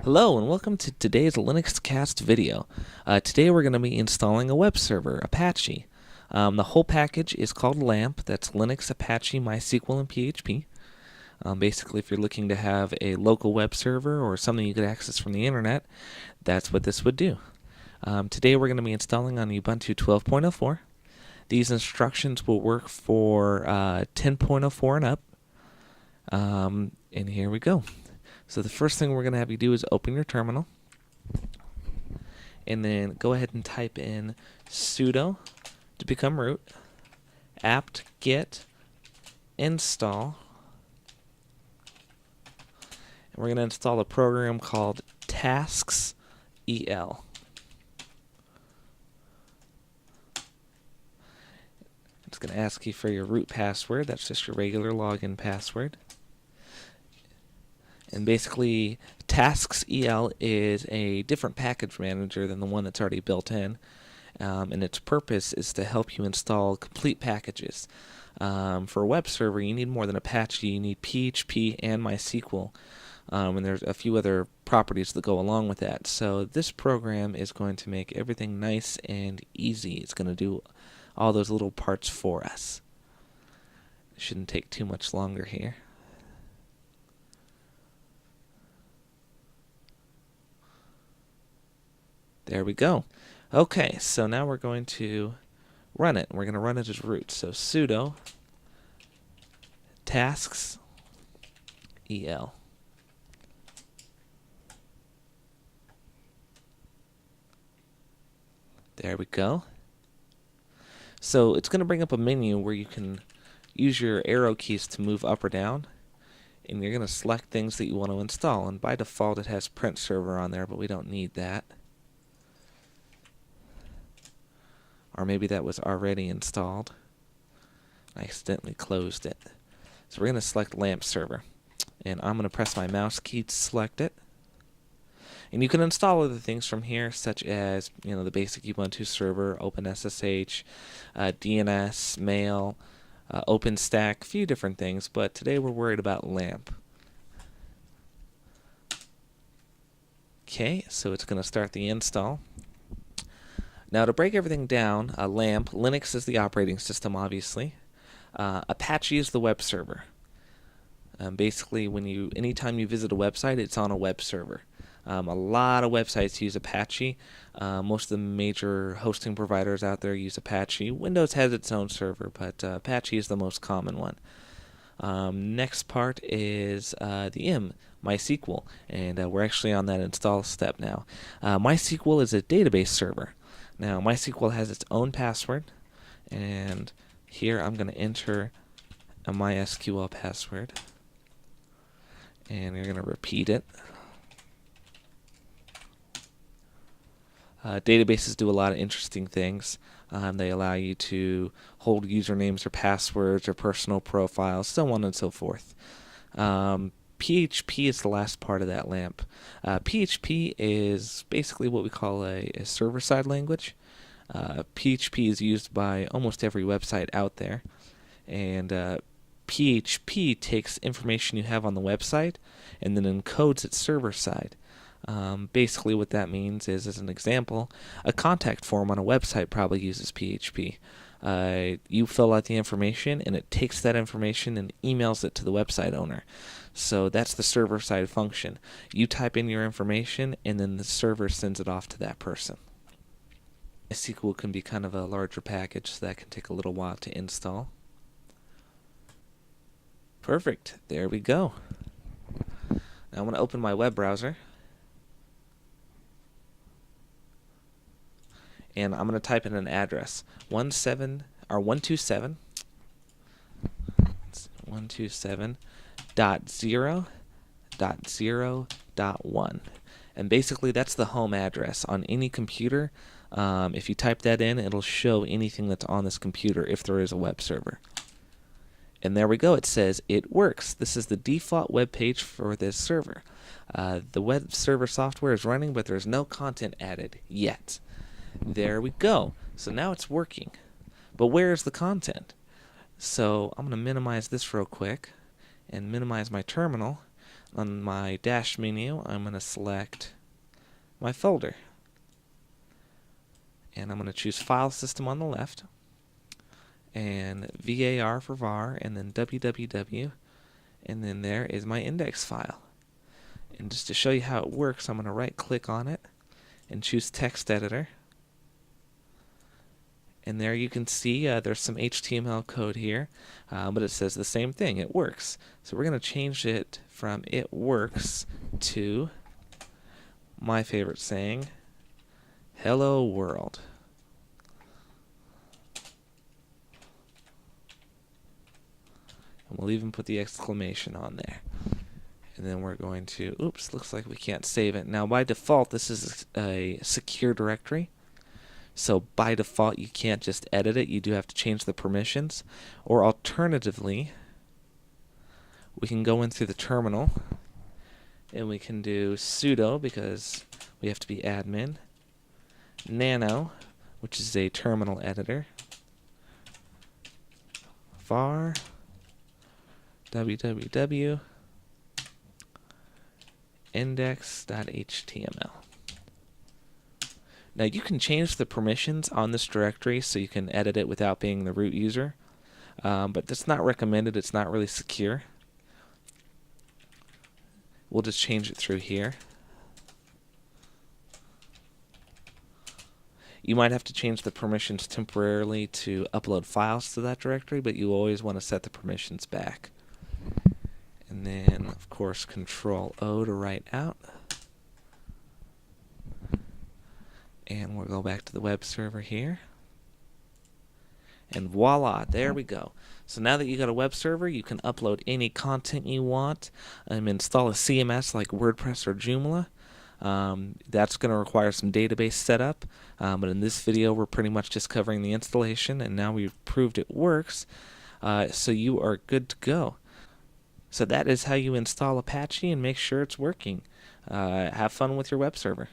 Hello and welcome to today's Linux Cast video. Today we're going to be installing a web server, Apache. The whole package is called LAMP. That's Linux, Apache, MySQL, and PHP. Basically, if you're looking to have a local web server or something you could access from the internet, that's what this would do. Today we're going to be installing on Ubuntu 12.04. These instructions will work for 10.04 and up. And here we go. So the first thing we're going to have you do is open your terminal, and then go ahead and type in sudo to become root, apt-get install, and we're going to install a program called tasks.el. It's going to ask you for your root password. That's just your regular login password. And basically, tasks.el is a different package manager than the one that's already built in. And its purpose is to help you install complete packages. For a web server, you need more than Apache. You need PHP and MySQL. And there's a few other properties that go along with that. So this program is going to make everything nice and easy. It's going to do all those little parts for us. It shouldn't take too much longer here. There we go. Okay, so now we're going to run it. We're going to run it as root. So sudo tasks.el. There we go. So it's going to bring up a menu where you can use your arrow keys to move up or down. And you're going to select things that you want to install. And by default it has print server on there, but we don't need that. Or maybe that was already installed. I accidentally closed it. So we're going to select LAMP server. And I'm going to press my mouse key to select it. And you can install other things from here, such as the basic Ubuntu server, OpenSSH, DNS, Mail, OpenStack, a few different things. But today we're worried about LAMP. Okay, so it's going to start the install. Now, to break everything down, LAMP, Linux is the operating system, obviously. Apache is the web server. Basically, anytime you visit a website, it's on a web server. A lot of websites use Apache. Most of the major hosting providers out there use Apache. Windows has its own server, but Apache is the most common one. Next part is the MySQL, and we're actually on that install step now. MySQL is a database server. Now, MySQL has its own password, and here I'm going to enter a MySQL password, and you're going to repeat it. Databases do a lot of interesting things. They allow you to hold usernames or passwords or personal profiles, so on and so forth. PHP is the last part of that LAMP. PHP is basically what we call a server-side language. PHP is used by almost every website out there. And PHP takes information you have on the website and then encodes it server-side. Basically what that means is, as an example, a contact form on a website probably uses PHP. You fill out the information and it takes that information and emails it to the website owner. So that's the server-side function. You type in your information and then the server sends it off to that person. MySQL can be kind of a larger package, so that can take a little while to install. Perfect. There we go. Now I'm going to open my web browser. And I'm going to type in an address, 127.0.0.1. And basically that's the home address on any computer. If you type that in, it'll show anything that's on this computer if there is a web server. And there we go. It says it works. This is the default web page for this server. The web server software is running, but there's no content added yet. There we go. So now it's working. But where is the content? So I'm going to minimize this real quick and minimize my terminal. on my dash menu, I'm going to select my folder. And I'm going to choose File System on the left, and VAR for var, and then www, and then there is my index file. And just to show you how it works, I'm going to right-click on it and choose Text Editor. And there you can see there's some HTML code here, but it says the same thing. It works. So we're going to change it from "it works" to my favorite saying, "Hello world." And we'll even put the exclamation on there. And then we're going to, oops, looks like we can't save it. Now by default, this is a secure directory. So by default, you can't just edit it. You do have to change the permissions. Or alternatively, we can go in through the terminal, and we can do sudo, because we have to be admin, nano, which is a terminal editor, var www index.html. Now you can change the permissions on this directory so you can edit it without being the root user, but that's not recommended. It's not really secure. We'll just change it through here. You might have to change the permissions temporarily to upload files to that directory, but you always want to set the permissions back. And then, of course, Control-O to write out. And we'll go back to the web server here. And voila, there we go. So now that you got a web server, you can upload any content you want, install a CMS like WordPress or Joomla. That's going to require some database setup, but in this video we're pretty much just covering the installation, and now we've proved it works, so you are good to go. So that is how you install Apache and make sure it's working. Have fun with your web server.